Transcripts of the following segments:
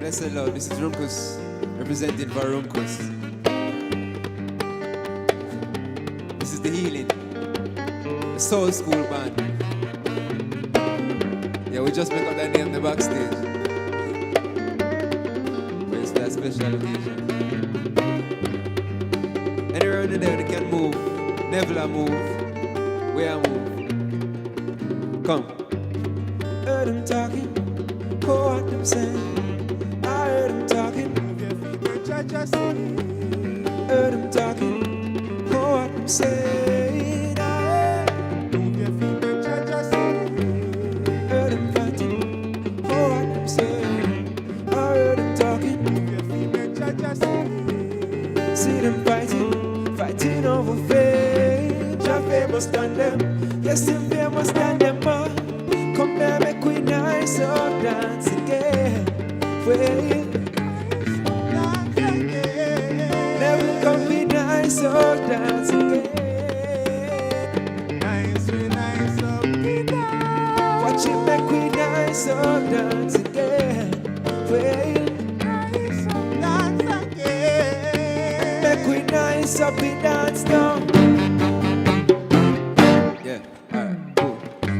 Blessed Lord, this is Runkus, representing for Runkus. This is the healing, the Soul School Band. Yeah, we just make up that name in the backstage. But it's that special occasion. Anywhere in the day they can move, never I move, where I move. Come. Heard them talking, oh what them saying. I heard them talking, move your feet, just heard them talking, oh what them saying. I move your feet, just heard them fighting, oh what them saying. I heard them talking, move your feet, just see them fighting over fame. Jah famous than them, yes him famous than them all. Come there, make we nice up dance again. Wait, never come be nice up dance again. Nice up dance. Watch it, make we nice up dance again. Wait, nice up dance again. Make we nice up be dance now.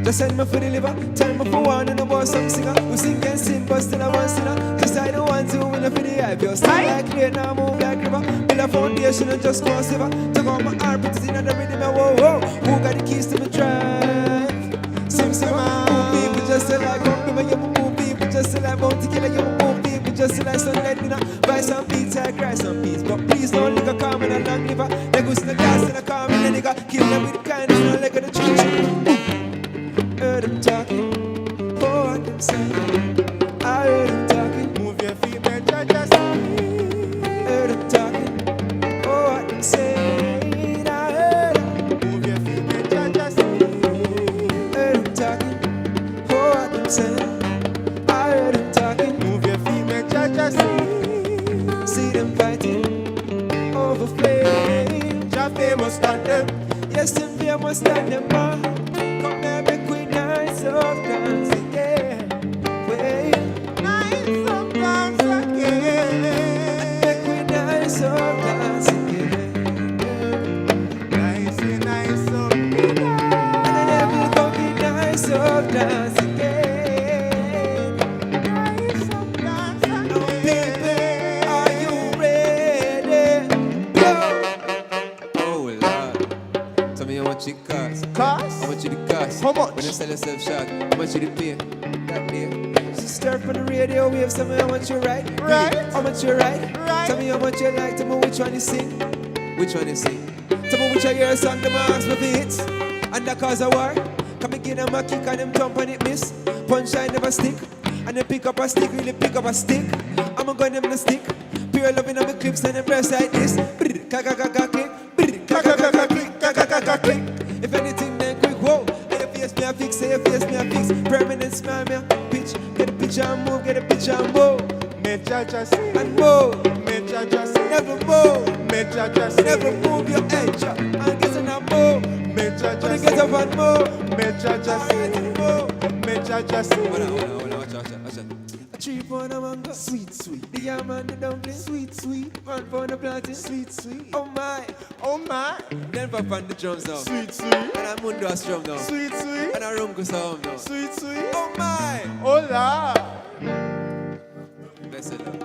Just send me for the liver, tell me for one and about some singer. Who sing and sing, but still I want sinner. Just I the ones who win for the hype. You're still like clear, now move like river. Build a foundation and just go silver. Take out my armpits in the rhythm and whoa, whoa. Who got the keys to my drive? Some move people just like come you move people just like Bounty Killer. You move people just like sunlight dinner. Buy some beats, I cry some beats. But please don't lick a calm in a long liver. They go to the gas and a calm in a nigga. Kill them with kindness and a leg of the church. Heard them talking, oh what them saying. I heard them talking, move your feet, man, just heard them talking, oh what them saying. I heard them, move your feet, man, just heard them talking, oh what them saying. I heard them talking, move your feet, man, just see them fighting over flame. Jah famous than them, yes them famous than them all. Come there, make we nice up dance again. Wait, nice up dance again. Make we nice up dance again. Nice up dance. And then we gon' be nice up dance again. Nice up dance again. Now people, are you ready? Go! Oh Lord, tell me how much it costs. How much you the cost? How much? When you sell yourself short, how much you the pay? That day. So start from the radio wave, tell me how much you write. Right. How much you write? Right. Tell me how much you like, tell me which one you sing. Which one you sing? Tell me which of your song them ask me for hits. And that cause a war. Come and give them a kick and them jump and it miss. Punchline never stick. And they pick up a stick, really pick up a stick. I'm a gun them the stick. Pure loving on my clips and them press like this. Ka-ka-ka-ka-click. Ka-ka-ka-ka-click. If anything then quick, whoa. Say your face me a fix, say your face me a fix. Permanent smile me a pitch. Get a picture and move, get a picture and move. Make Jah see and move. Make Jah see. Never move. Make Jah see. Never move your edge. And get on a move. Make Jah see. Get up and move. Make Jah see. Make Jah see. Hold on, watch out. A tree for the mango, sweet. The yam and the dumpling, sweet. One for the plantain, sweet. Oh my. Then pop on the drums now, sweet. And I'm Mundo a strum now, sweet. And I Runkus sound now, sweet. Oh my. Hola. Blessed Lord.